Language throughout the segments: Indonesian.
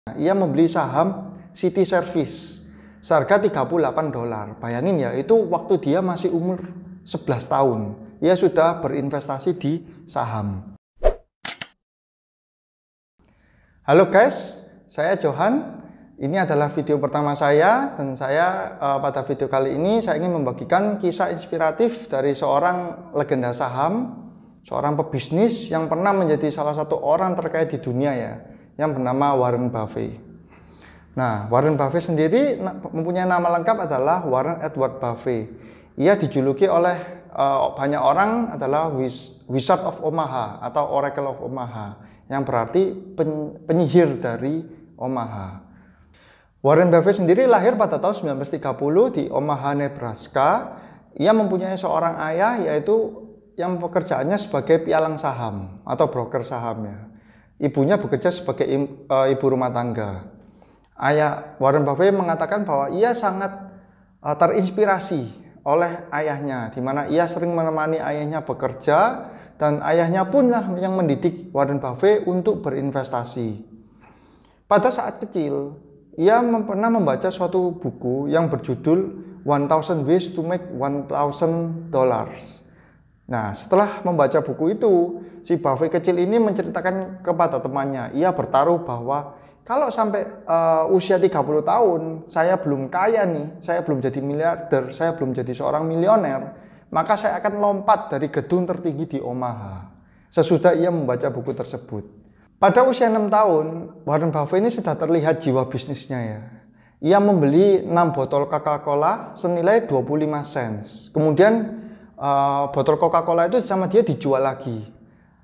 Ia membeli saham City Service seharga $38. Bayangin ya, itu waktu dia masih umur 11 tahun. Ia sudah berinvestasi di saham. Halo guys, saya Johan. Ini adalah video pertama saya, dan pada video kali ini saya ingin membagikan kisah inspiratif dari seorang legenda saham, seorang pebisnis yang pernah menjadi salah satu orang terkaya di dunia ya, yang bernama Warren Buffett. Nah, Warren Buffett sendiri mempunyai nama lengkap adalah Warren Edward Buffett. Ia dijuluki oleh banyak orang adalah Wizard of Omaha atau Oracle of Omaha, yang berarti penyihir dari Omaha. Warren Buffett sendiri lahir pada tahun 1930 di Omaha, Nebraska. Ia mempunyai seorang ayah, yaitu yang pekerjaannya sebagai pialang saham atau broker sahamnya. Ibunya bekerja sebagai ibu rumah tangga. Ayah Warren Buffett mengatakan bahwa ia sangat terinspirasi oleh ayahnya, di mana ia sering menemani ayahnya bekerja, dan ayahnya pun lah yang mendidik Warren Buffett untuk berinvestasi. Pada saat kecil, ia pernah membaca suatu buku yang berjudul 1000 Ways to Make $1000. Nah, setelah membaca buku itu, si Buffett kecil ini menceritakan kepada temannya, ia bertaruh bahwa kalau sampai usia 30 tahun, saya belum kaya nih, saya belum jadi miliarder, saya belum jadi seorang milioner, maka saya akan lompat dari gedung tertinggi di Omaha. Sesudah ia membaca buku tersebut. Pada usia 6 tahun, Warren Buffett ini sudah terlihat jiwa bisnisnya ya. Ia membeli 6 botol Coca-Cola senilai 25 cents. Kemudian botol Coca-Cola itu sama dia dijual lagi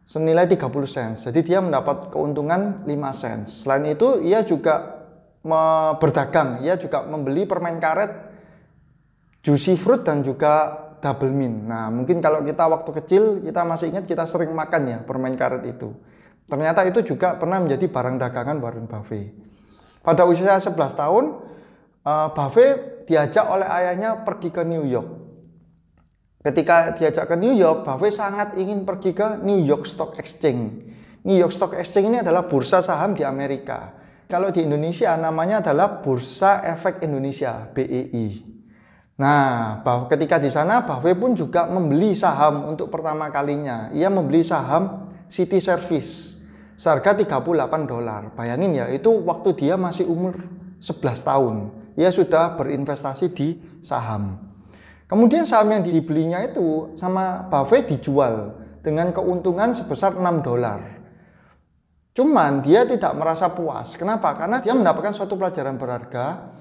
senilai 30 cents. Jadi dia mendapat keuntungan 5 cents. Selain itu, ia juga berdagang. Ia juga membeli permen karet, juicy fruit, dan juga double mint. Nah, mungkin kalau kita waktu kecil, kita masih ingat kita sering makan ya permen karet itu. Ternyata itu juga pernah menjadi barang dagangan Warren Buffett. Pada usia 11 tahun, Buffett diajak oleh ayahnya pergi ke New York. Ketika diajak ke New York, Buffett sangat ingin pergi ke New York Stock Exchange. New York Stock Exchange ini adalah bursa saham di Amerika. Kalau di Indonesia namanya adalah Bursa Efek Indonesia, BEI. Nah, ketika di sana Buffett pun juga membeli saham untuk pertama kalinya. Ia membeli saham City Service seharga $38. Bayangin ya, itu waktu dia masih umur 11 tahun. Ia sudah berinvestasi di saham. Kemudian saham yang dibelinya itu sama Buffett dijual dengan keuntungan sebesar $6. Cuman dia tidak merasa puas. Kenapa? Karena dia mendapatkan suatu pelajaran berharga,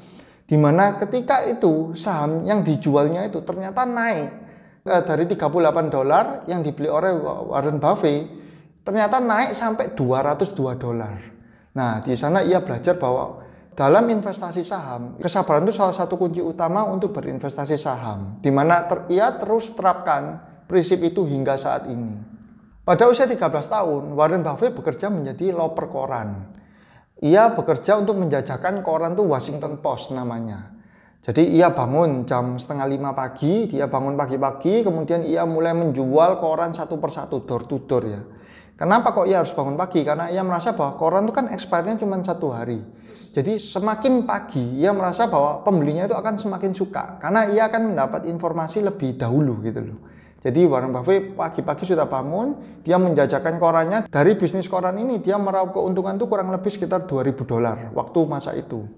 di mana ketika itu saham yang dijualnya itu ternyata naik dari $38 yang dibeli oleh Warren Buffett, ternyata naik sampai $202. Nah, di sana ia belajar bahwa dalam investasi saham, kesabaran itu salah satu kunci utama untuk berinvestasi saham, di mana ia terus terapkan prinsip itu hingga saat ini. Pada usia 13 tahun, Warren Buffett bekerja menjadi loper koran. Ia bekerja untuk menjajakan koran itu Washington Post namanya. Jadi ia bangun jam 4:30 pagi, dia bangun pagi-pagi, kemudian ia mulai menjual koran satu persatu, door to door ya. Kenapa kok ia harus bangun pagi? Karena ia merasa bahwa koran itu kan expirednya cuma 1 hari. Jadi semakin pagi ia merasa bahwa pembelinya itu akan semakin suka, karena ia akan mendapat informasi lebih dahulu gitu loh. Jadi Warren Buffett pagi-pagi sudah bangun, dia menjajakan korannya. Dari bisnis koran ini dia meraup keuntungan itu kurang lebih sekitar $2.000 waktu masa itu.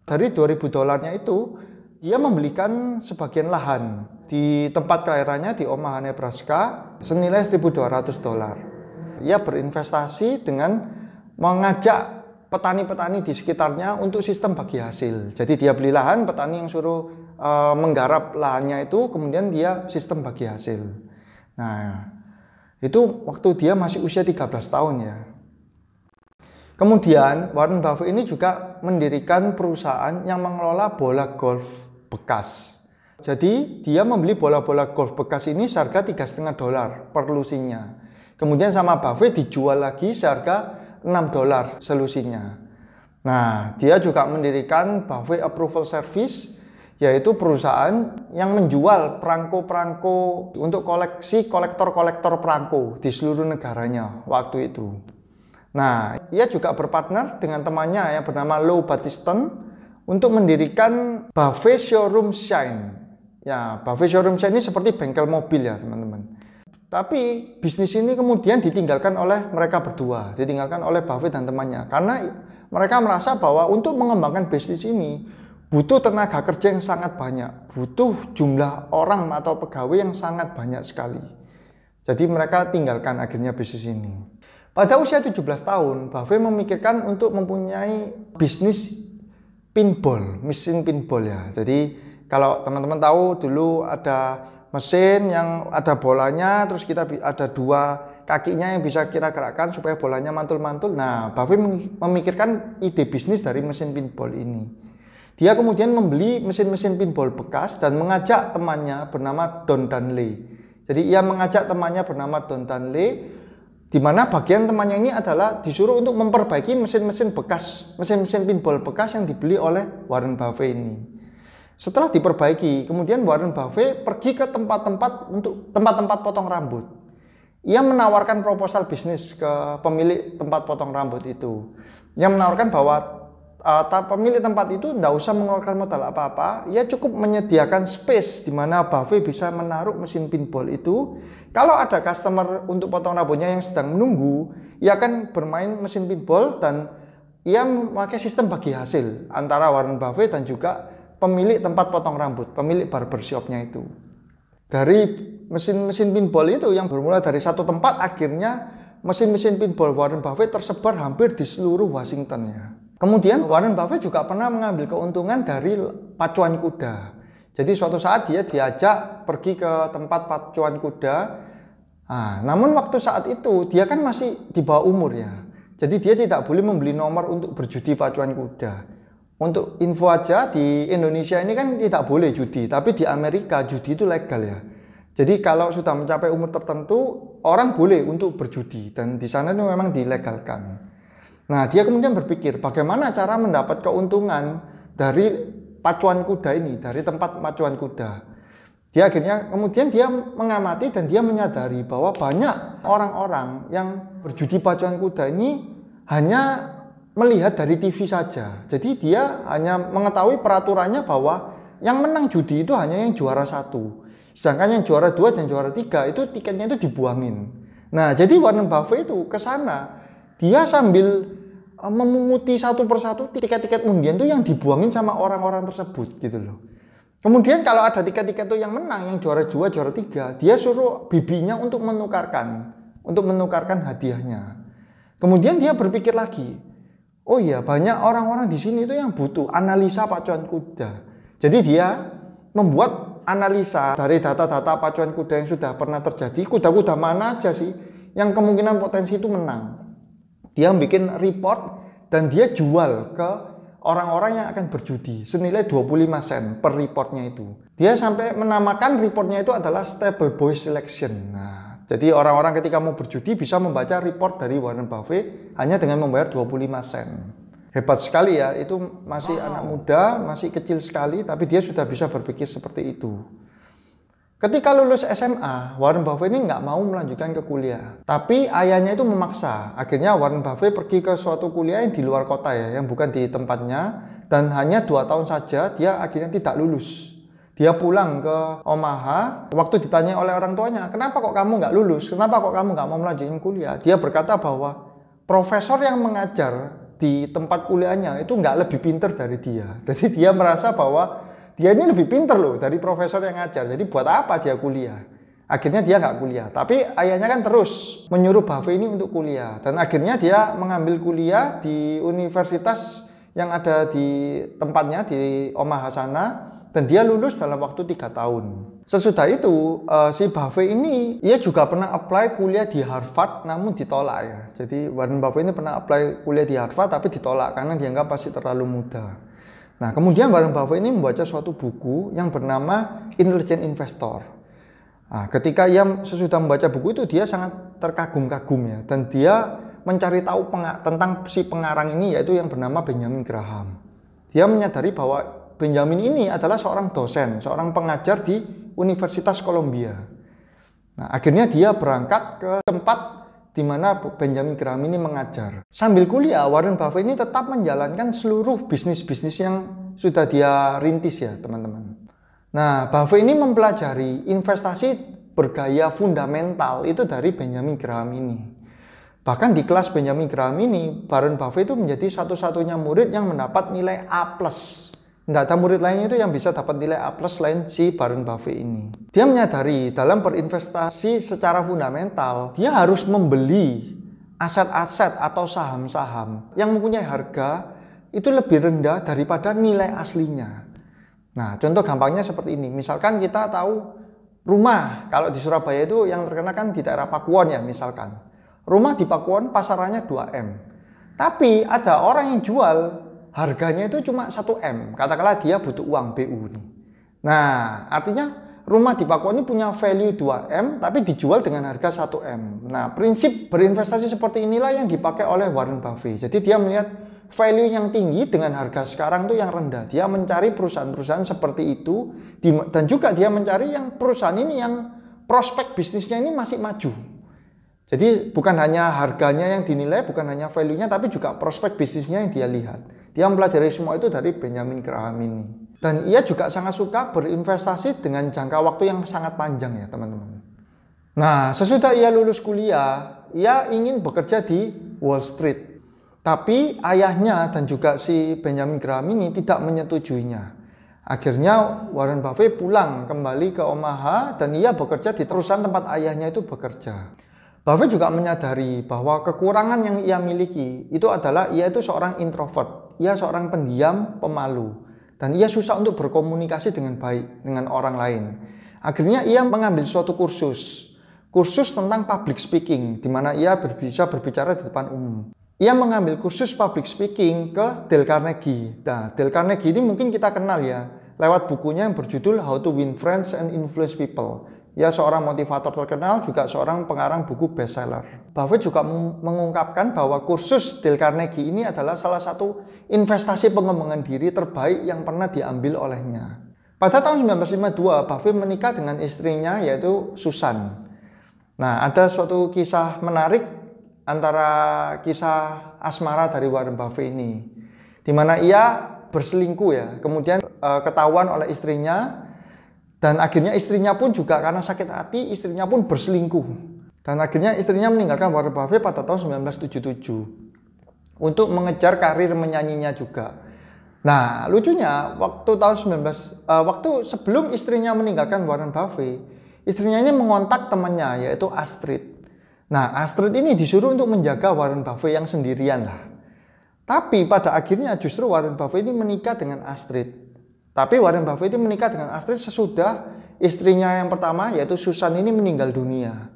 Dari $2.000 itu dia membelikan sebagian lahan di tempat kelahirannya di Omaha, Nebraska senilai $1.200. Ia berinvestasi dengan mengajak petani-petani di sekitarnya untuk sistem bagi hasil. Jadi dia beli lahan, petani yang suruh menggarap lahannya itu, kemudian dia sistem bagi hasil. Nah, itu waktu dia masih usia 13 tahun ya. Kemudian Warren Buffett ini juga mendirikan perusahaan yang mengelola bola golf bekas. Jadi dia membeli bola-bola golf bekas ini seharga $3,5 per lusinya. Kemudian sama Buffett dijual lagi seharga $6 selusinya. Nah, dia juga mendirikan Buffett Approval Service, yaitu perusahaan yang menjual perangko-perangko untuk kolektor-kolektor perangko di seluruh negaranya waktu itu. Nah, ia juga berpartner dengan temannya yang bernama Lou Battiston untuk mendirikan Buffett Showroom Shine. Ya, Buffett Showroom Shine ini seperti bengkel mobil ya, teman-teman. Tapi bisnis ini kemudian ditinggalkan oleh mereka berdua, ditinggalkan oleh Buffett dan temannya, karena mereka merasa bahwa untuk mengembangkan bisnis ini butuh tenaga kerja yang sangat banyak, butuh jumlah orang atau pegawai yang sangat banyak sekali. Jadi mereka tinggalkan akhirnya bisnis ini. Pada usia 17 tahun, Buffett memikirkan untuk mempunyai bisnis pinball, mesin pinball ya. Jadi kalau teman-teman tahu dulu ada mesin yang ada bolanya, terus kita ada dua kakinya yang bisa kita gerakkan supaya bolanya mantul-mantul. Nah, Buffett memikirkan ide bisnis dari mesin pinball ini. Dia kemudian membeli mesin-mesin pinball bekas dan mengajak temannya bernama Don Danley. Jadi ia mengajak temannya bernama Don Danley, di mana bagian temannya ini adalah disuruh untuk memperbaiki mesin-mesin bekas, mesin-mesin pinball bekas yang dibeli oleh Warren Buffett ini. Setelah diperbaiki, kemudian Warren Buffett pergi ke tempat-tempat potong rambut. Ia menawarkan proposal bisnis ke pemilik tempat potong rambut itu. Ia menawarkan bahwa pemilik tempat itu tidak usah mengeluarkan modal apa-apa. Ia cukup menyediakan space di mana Buffett bisa menaruh mesin pinball itu. Kalau ada customer untuk potong rambutnya yang sedang menunggu, ia akan bermain mesin pinball dan ia memakai sistem bagi hasil antara Warren Buffett dan juga pemilik tempat potong rambut, pemilik barbershopnya itu. Dari mesin-mesin pinball itu yang bermula dari satu tempat, akhirnya mesin-mesin pinball Warren Buffett tersebar hampir di seluruh Washington ya. Kemudian Warren Buffett juga pernah mengambil keuntungan dari pacuan kuda. Jadi suatu saat dia diajak pergi ke tempat pacuan kuda. Nah, namun waktu saat itu dia kan masih di bawah umur ya. Jadi dia tidak boleh membeli nomor untuk berjudi pacuan kuda. Untuk info aja, di Indonesia ini kan tidak boleh judi, tapi di Amerika judi itu legal ya. Jadi kalau sudah mencapai umur tertentu, orang boleh untuk berjudi, dan di sana itu memang dilegalkan. Nah, dia kemudian berpikir bagaimana cara mendapat keuntungan dari pacuan kuda ini, dari tempat pacuan kuda. Dia akhirnya kemudian dia mengamati dan dia menyadari bahwa banyak orang-orang yang berjudi pacuan kuda ini hanya melihat dari TV saja. Jadi dia hanya mengetahui peraturannya bahwa yang menang judi itu hanya yang juara 1. Sedangkan yang juara 2 dan juara 3 itu tiketnya itu dibuangin. Nah, jadi Warren Buffett itu ke sana, dia sambil memunguti satu persatu tiket-tiket undian itu yang dibuangin sama orang-orang tersebut gitu loh. Kemudian kalau ada tiket-tiket itu yang menang, yang juara 2, juara 3, dia suruh bibinya untuk menukarkan hadiahnya. Kemudian dia berpikir lagi, oh iya, banyak orang-orang di sini itu yang butuh analisa pacuan kuda. Jadi dia membuat analisa dari data-data pacuan kuda yang sudah pernah terjadi, kuda-kuda mana aja sih yang kemungkinan potensi itu menang. Dia bikin report dan dia jual ke orang-orang yang akan berjudi senilai 25 sen per reportnya itu. Dia sampai menamakan reportnya itu adalah Stable Boy Selection. Nah, jadi orang-orang ketika mau berjudi bisa membaca report dari Warren Buffett hanya dengan membayar 25 sen. Hebat sekali ya, itu masih anak muda, masih kecil sekali, tapi dia sudah bisa berpikir seperti itu. Ketika lulus SMA, Warren Buffett ini nggak mau melanjutkan ke kuliah. Tapi ayahnya itu memaksa. Akhirnya Warren Buffett pergi ke suatu kuliah yang di luar kota ya, yang bukan di tempatnya. Dan hanya 2 tahun saja dia akhirnya tidak lulus. Dia pulang ke Omaha, waktu ditanya oleh orang tuanya, kenapa kok kamu nggak lulus? Kenapa kok kamu nggak mau melanjutkan kuliah? Dia berkata bahwa profesor yang mengajar di tempat kuliahnya itu nggak lebih pintar dari dia. Jadi dia merasa bahwa dia ini lebih pintar loh dari profesor yang ngajar. Jadi buat apa dia kuliah? Akhirnya dia nggak kuliah. Tapi ayahnya kan terus menyuruh Buffett ini untuk kuliah. Dan akhirnya dia mengambil kuliah di universitas yang ada di tempatnya di Omaha sana, dan dia lulus dalam waktu 3 tahun. Sesudah itu si Buffett ini ia juga pernah apply kuliah di Harvard namun ditolak ya. Jadi Warren Buffett ini pernah apply kuliah di Harvard tapi ditolak karena dianggap masih terlalu muda. Nah, kemudian Warren Buffett ini membaca suatu buku yang bernama Intelligent Investor. Nah, ketika ia sesudah membaca buku itu dia sangat terkagum-kagum ya, dan dia mencari tahu tentang si pengarang ini, yaitu yang bernama Benjamin Graham. Dia menyadari bahwa Benjamin ini adalah seorang dosen, seorang pengajar di Universitas Columbia. Nah, akhirnya dia berangkat ke tempat di mana Benjamin Graham ini mengajar. Sambil kuliah, Warren Buffett ini tetap menjalankan seluruh bisnis-bisnis yang sudah dia rintis ya teman-teman. Nah, Buffett ini mempelajari investasi bergaya fundamental itu dari Benjamin Graham ini. Bahkan di kelas Benjamin Graham ini, Warren Buffett itu menjadi satu-satunya murid yang mendapat nilai A+. Tidak ada murid lainnya itu yang bisa dapat nilai A+ selain si Warren Buffett ini. Dia menyadari dalam berinvestasi secara fundamental, dia harus membeli aset-aset atau saham-saham yang mempunyai harga itu lebih rendah daripada nilai aslinya. Nah, contoh gampangnya seperti ini. Misalkan kita tahu rumah, kalau di Surabaya itu yang terkenal kan di daerah Pakuwon ya misalkan. Rumah di Pakuwon pasarannya 2M. Tapi ada orang yang jual harganya itu cuma 1M, katakanlah dia butuh uang BU nih. Nah, artinya rumah di Pakuwon ini punya value 2M, tapi dijual dengan harga 1M. Nah, prinsip berinvestasi seperti inilah yang dipakai oleh Warren Buffett. Jadi dia melihat value yang tinggi dengan harga sekarang itu yang rendah. Dia mencari perusahaan-perusahaan seperti itu, dan juga dia mencari yang perusahaan ini yang prospek bisnisnya ini masih maju. Jadi bukan hanya harganya yang dinilai, bukan hanya value-nya, tapi juga prospek bisnisnya yang dia lihat. Dia mempelajari semua itu dari Benjamin Graham ini. Dan ia juga sangat suka berinvestasi dengan jangka waktu yang sangat panjang ya teman-teman. Nah, sesudah ia lulus kuliah, ia ingin bekerja di Wall Street. Tapi ayahnya dan juga si Benjamin Graham ini tidak menyetujuinya. Akhirnya Warren Buffett pulang kembali ke Omaha dan ia bekerja di perusahaan tempat ayahnya itu bekerja. Buffett juga menyadari bahwa kekurangan yang ia miliki itu adalah ia itu seorang introvert. Ia seorang pendiam, pemalu. Dan ia susah untuk berkomunikasi dengan baik dengan orang lain. Akhirnya ia mengambil suatu kursus tentang public speaking, di mana ia bisa berbicara di depan umum. Ia mengambil kursus public speaking ke Dale Carnegie. Nah, Dale Carnegie ini mungkin kita kenal ya, lewat bukunya yang berjudul How to Win Friends and Influence People. Ia seorang motivator terkenal, juga seorang pengarang buku bestseller. Buffett juga mengungkapkan bahwa kursus Dale Carnegie ini adalah salah satu investasi pengembangan diri terbaik yang pernah diambil olehnya. Pada tahun 1952, Buffett menikah dengan istrinya yaitu Susan. Nah, ada suatu kisah menarik antara kisah asmara dari Warren Buffett ini, di mana ia berselingkuh ya, kemudian ketahuan oleh istrinya. Dan akhirnya istrinya pun juga karena sakit hati, istrinya pun berselingkuh. Dan akhirnya istrinya meninggalkan Warren Buffett pada tahun 1977 untuk mengejar karir menyanyinya juga. Nah, lucunya waktu sebelum istrinya meninggalkan Warren Buffett, istrinya ini mengontak temannya yaitu Astrid. Nah, Astrid ini disuruh untuk menjaga Warren Buffett yang sendirian lah. Tapi pada akhirnya justru Warren Buffett ini menikah dengan Astrid. Tapi Warren Buffett itu menikah dengan Astrid sesudah istrinya yang pertama yaitu Susan ini meninggal dunia.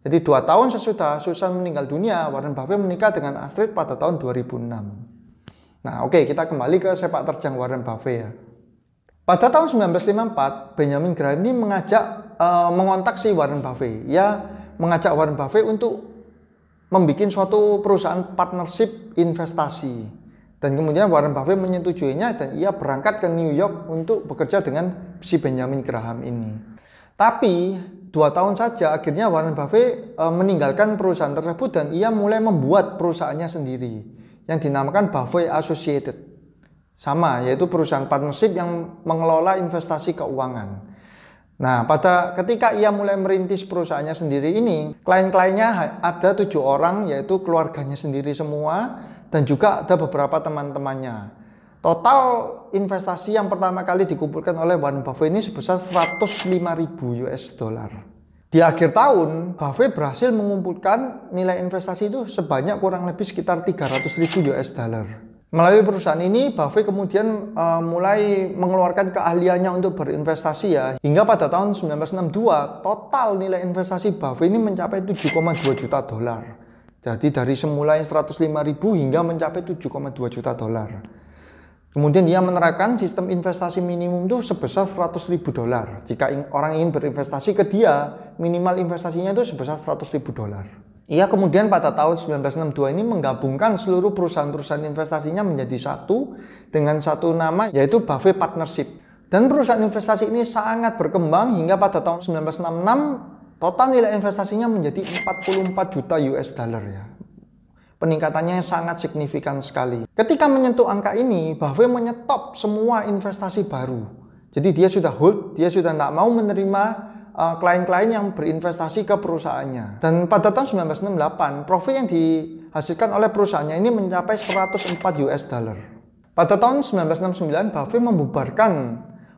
Jadi 2 tahun sesudah Susan meninggal dunia, Warren Buffett menikah dengan Astrid pada tahun 2006. Nah oke, kita kembali ke sepak terjang Warren Buffett ya. Pada tahun 1954, Benjamin Graham ini mengontak si Warren Buffett. Ia mengajak Warren Buffett untuk membuat suatu perusahaan partnership investasi. Dan kemudian Warren Buffett menyetujuinya dan ia berangkat ke New York untuk bekerja dengan si Benjamin Graham ini. Tapi 2 tahun saja akhirnya Warren Buffett meninggalkan perusahaan tersebut dan ia mulai membuat perusahaannya sendiri yang dinamakan Buffett Associated. Sama, yaitu perusahaan partnership yang mengelola investasi keuangan. Nah, ketika ia mulai merintis perusahaannya sendiri ini, klien-kliennya ada 7 orang, yaitu keluarganya sendiri semua, dan juga ada beberapa teman-temannya. Total investasi yang pertama kali dikumpulkan oleh Warren Buffett ini sebesar 105.000 US dollar. Di akhir tahun, Buffett berhasil mengumpulkan nilai investasi itu sebanyak kurang lebih sekitar 300.000 US dollar. Melalui perusahaan ini, Buffett kemudian mulai mengeluarkan keahliannya untuk berinvestasi ya. Hingga pada tahun 1962, total nilai investasi Buffett ini mencapai 7,2 juta dolar. Jadi dari semula yang 105.000 hingga mencapai 7,2 juta dolar. Kemudian dia menerapkan sistem investasi minimum itu sebesar 100.000 dolar. Jika orang ingin berinvestasi ke dia, minimal investasinya itu sebesar 100.000 dolar. Ia kemudian pada tahun 1962 ini menggabungkan seluruh perusahaan-perusahaan investasinya menjadi satu dengan satu nama yaitu Buffett Partnership. Dan perusahaan investasi ini sangat berkembang hingga pada tahun 1966 Total nilai investasinya menjadi 44 juta US dollar ya. Peningkatannya sangat signifikan sekali. Ketika menyentuh angka ini, Buffett menyetop semua investasi baru. Jadi dia sudah hold, dia sudah tidak mau menerima klien-klien yang berinvestasi ke perusahaannya. Dan pada tahun 1968, profit yang dihasilkan oleh perusahaannya ini mencapai 104 US dollar. Pada tahun 1969, Buffett membubarkan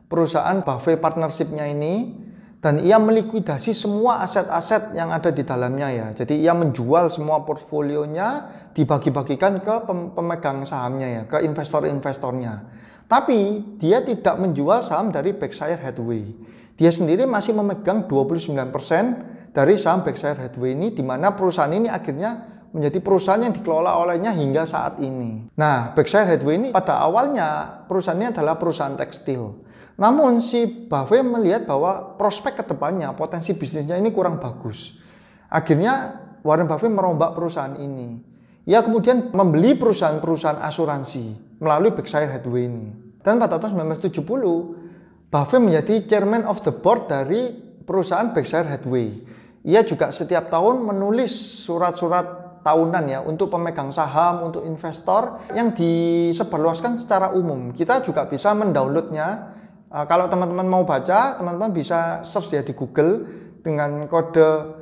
perusahaan Buffett Partnership-nya ini, dan ia melikuidasi semua aset-aset yang ada di dalamnya ya. Jadi ia menjual semua portfolionya, dibagi-bagikan ke pemegang sahamnya ya, ke investor-investornya. Tapi dia tidak menjual saham dari Berkshire Hathaway. Dia sendiri masih memegang 29% dari saham Berkshire Hathaway ini, di mana perusahaan ini akhirnya menjadi perusahaan yang dikelola olehnya hingga saat ini. Nah, Berkshire Hathaway ini pada awalnya perusahaannya adalah perusahaan tekstil. Namun si Buffett melihat bahwa prospek kedepannya, potensi bisnisnya ini kurang bagus. Akhirnya Warren Buffett merombak perusahaan ini. Ia kemudian membeli perusahaan-perusahaan asuransi melalui Berkshire Hathaway ini. Dan pada tahun 1970, Buffett menjadi chairman of the board dari perusahaan Berkshire Hathaway. Ia juga setiap tahun menulis surat-surat tahunan ya untuk pemegang saham, untuk investor yang disebarluaskan secara umum. Kita juga bisa mendownloadnya. Kalau teman-teman mau baca, teman-teman bisa search ya di Google dengan kode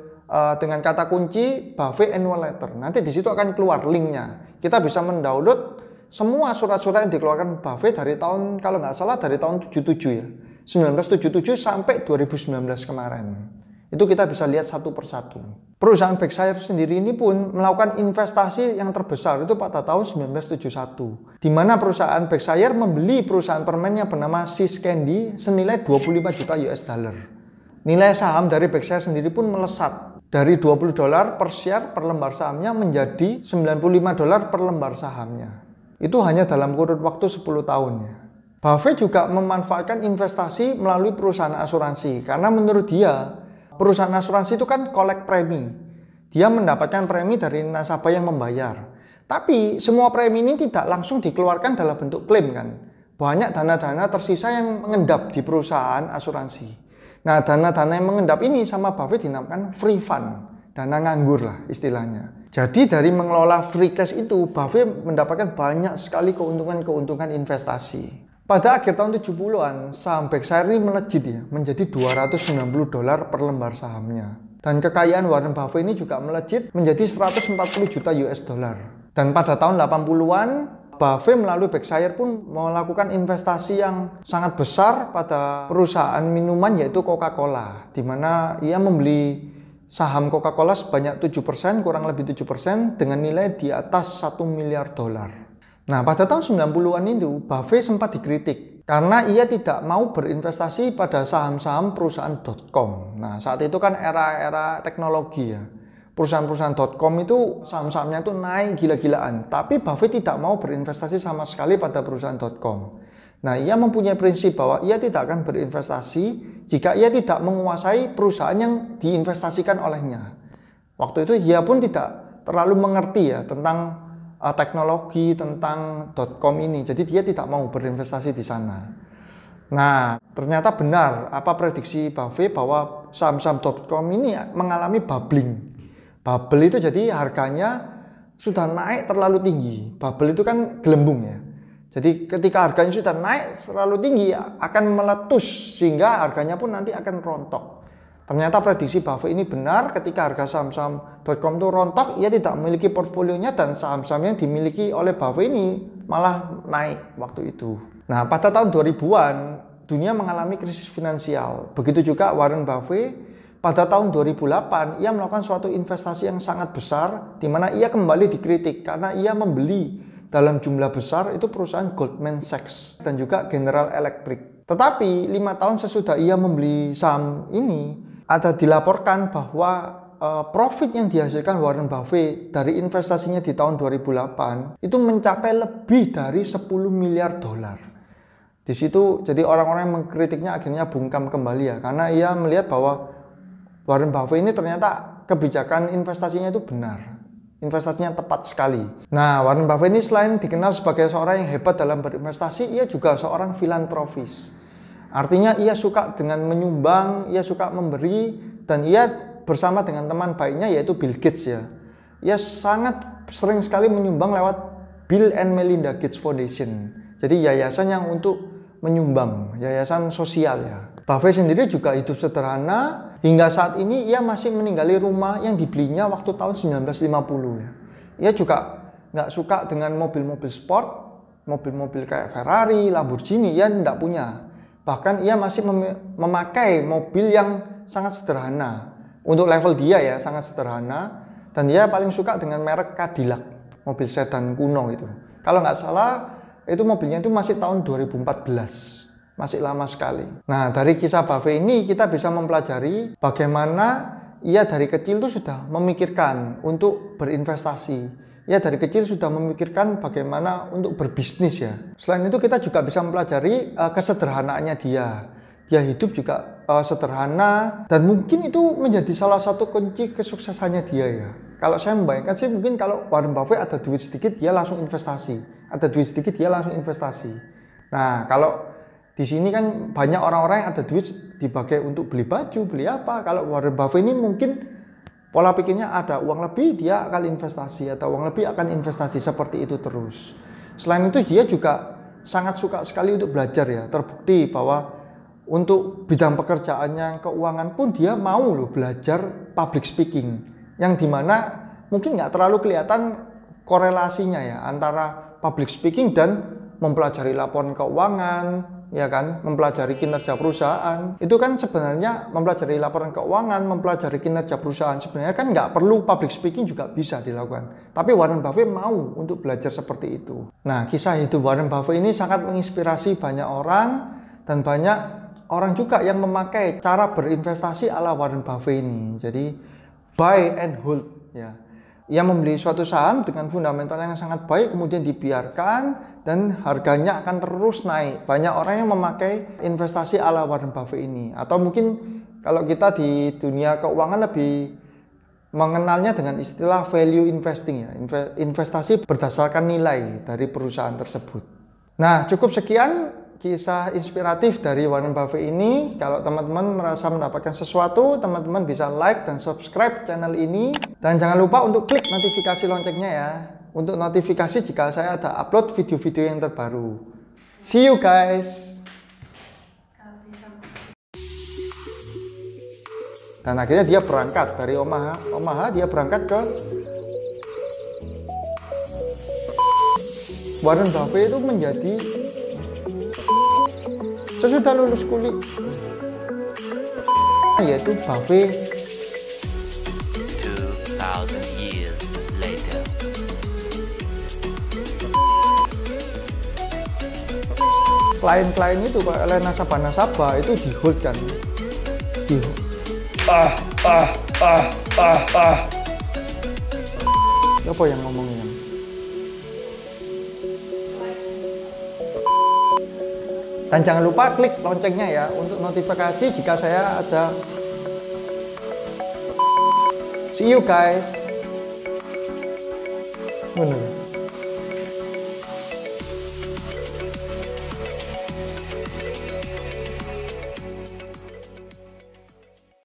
dengan kata kunci Buffett Annual Letter. Nanti di situ akan keluar linknya. Kita bisa mendownload semua surat-surat yang dikeluarkan Buffett dari tahun, kalau nggak salah dari tahun 77 ya, 1977 sampai 2019 kemarin. Itu kita bisa lihat satu persatu. Perusahaan Berkshire sendiri ini pun melakukan investasi yang terbesar itu pada tahun 1971. Di mana perusahaan Berkshire membeli perusahaan permen yang bernama See's Candy senilai 25 juta US dollar. Nilai saham dari Berkshire sendiri pun melesat dari 20 dolar per share per lembar sahamnya menjadi 95 dolar per lembar sahamnya. Itu hanya dalam kurun waktu 10 tahun ya. Buffett juga memanfaatkan investasi melalui perusahaan asuransi karena menurut dia perusahaan asuransi itu kan kolek premi. Dia mendapatkan premi dari nasabah yang membayar. Tapi semua premi ini tidak langsung dikeluarkan dalam bentuk klaim kan. Banyak dana-dana tersisa yang mengendap di perusahaan asuransi. Nah, dana-dana yang mengendap ini sama Buffett dinamakan free fund. Dana nganggur lah istilahnya. Jadi dari mengelola free cash itu, Buffett mendapatkan banyak sekali keuntungan-keuntungan investasi. Pada akhir tahun 70-an, saham Berkshire ini melejit ya, menjadi 290 dolar per lembar sahamnya. Dan kekayaan Warren Buffett ini juga melejit menjadi 140 juta US dollar. Dan pada tahun 80-an, Buffett melalui Berkshire pun melakukan investasi yang sangat besar pada perusahaan minuman yaitu Coca-Cola, di mana ia membeli saham Coca-Cola sebanyak 7%, kurang lebih 7% dengan nilai di atas 1 miliar dolar. Nah, pada tahun 90-an itu, Buffett sempat dikritik karena ia tidak mau berinvestasi pada saham-saham perusahaan .com. Nah, saat itu kan era-era teknologi ya. Perusahaan-perusahaan .com itu saham-sahamnya itu naik gila-gilaan. Tapi Buffett tidak mau berinvestasi sama sekali pada perusahaan .com. Nah, ia mempunyai prinsip bahwa ia tidak akan berinvestasi jika ia tidak menguasai perusahaan yang diinvestasikan olehnya. Waktu itu ia pun tidak terlalu mengerti ya tentang teknologi, tentang .com ini. Jadi dia tidak mau berinvestasi di sana. Nah, ternyata benar apa prediksi Buffett bahwa saham-saham .com ini mengalami bubbling. Bubble itu jadi harganya sudah naik terlalu tinggi. Bubble itu kan gelembung ya. Jadi ketika harganya sudah naik terlalu tinggi akan meletus sehingga harganya pun nanti akan rontok. Ternyata prediksi Buffett ini benar. Ketika harga saham-saham .com itu rontok, ia tidak memiliki portfolionya dan saham-saham yang dimiliki oleh Buffett ini malah naik waktu itu. Nah, pada tahun 2000-an dunia mengalami krisis finansial. Begitu juga Warren Buffett pada tahun 2008 ia melakukan suatu investasi yang sangat besar di mana ia kembali dikritik karena ia membeli dalam jumlah besar itu perusahaan Goldman Sachs dan juga General Electric. Tetapi 5 tahun sesudah ia membeli saham ini, ada dilaporkan bahwa profit yang dihasilkan Warren Buffett dari investasinya di tahun 2008 itu mencapai lebih dari 10 miliar dolar. Di situ jadi orang-orang yang mengkritiknya akhirnya bungkam kembali ya, karena ia melihat bahwa Warren Buffett ini ternyata kebijakan investasinya itu benar. Investasinya tepat sekali. Nah, Warren Buffett ini selain dikenal sebagai seorang yang hebat dalam berinvestasi, ia juga seorang filantropis. Artinya ia suka dengan menyumbang, ia suka memberi, dan ia bersama dengan teman baiknya yaitu Bill Gates ya. Ia sangat sering sekali menyumbang lewat Bill and Melinda Gates Foundation. Jadi yayasan yang untuk menyumbang, yayasan sosial ya. Buffett sendiri juga hidup sederhana. Hingga saat ini ia masih meninggali rumah yang dibelinya waktu tahun 1950 ya. Ia juga nggak suka dengan mobil-mobil sport, mobil-mobil kayak Ferrari, Lamborghini, ia tidak punya. Bahkan ia masih memakai mobil yang sangat sederhana. Untuk level dia ya, sangat sederhana. Dan dia paling suka dengan merek Cadillac, mobil sedan kuno itu. Kalau nggak salah, itu mobilnya itu masih tahun 2014. Masih lama sekali. Nah, dari kisah Buffett ini kita bisa mempelajari bagaimana ia dari kecil itu sudah memikirkan untuk berinvestasi. Ia dari kecil sudah memikirkan bagaimana untuk berbisnis ya. Selain itu kita juga bisa mempelajari kesederhanaannya dia. Dia hidup juga sederhana dan mungkin itu menjadi salah satu kunci kesuksesannya dia ya. Kalau saya membayangkan sih mungkin kalau Warren Buffett ada duit sedikit dia langsung investasi. Ada duit sedikit dia langsung investasi. Nah, kalau di sini kan banyak orang-orang yang ada duit dipakai untuk beli baju, beli apa. Kalau Warren Buffett ini mungkin pola pikirnya ada uang lebih, dia akan investasi. Atau uang lebih akan investasi seperti itu terus. Selain itu dia juga sangat suka sekali untuk belajar ya. Terbukti bahwa untuk bidang pekerjaannya keuangan pun dia mau loh belajar public speaking. Yang dimana mungkin nggak terlalu kelihatan korelasinya ya antara public speaking dan mempelajari laporan keuangan, ya kan, mempelajari kinerja perusahaan. Itu kan sebenarnya mempelajari laporan keuangan, mempelajari kinerja perusahaan sebenarnya kan nggak perlu public speaking juga bisa dilakukan. Tapi Warren Buffett mau untuk belajar seperti itu. Nah, kisah hidup Warren Buffett ini sangat menginspirasi banyak orang dan banyak orang juga yang memakai cara berinvestasi ala Warren Buffett ini. Jadi buy and hold ya. Ia membeli suatu saham dengan fundamental yang sangat baik, kemudian dibiarkan dan harganya akan terus naik. Banyak orang yang memakai investasi ala Warren Buffett ini. Atau mungkin kalau kita di dunia keuangan lebih mengenalnya dengan istilah value investing ya. Investasi berdasarkan nilai dari perusahaan tersebut. Nah, cukup sekian kisah inspiratif dari Warren Buffett ini. Kalau teman-teman merasa mendapatkan sesuatu, teman-teman bisa like dan subscribe channel ini. Dan jangan lupa untuk klik notifikasi loncengnya ya. Untuk notifikasi jika saya ada upload video-video yang terbaru. See you guys. Dan akhirnya dia berangkat dari Omaha dia berangkat ke Warren Buffett itu menjadi sesudah lulus kuliah yaitu Buffett 2000 years later. Klien-klien itu oleh nasabah-nasabah itu di hold kan. Apa yang ngomongnya? Dan jangan lupa klik loncengnya ya untuk notifikasi jika saya ada. See you guys. Bener.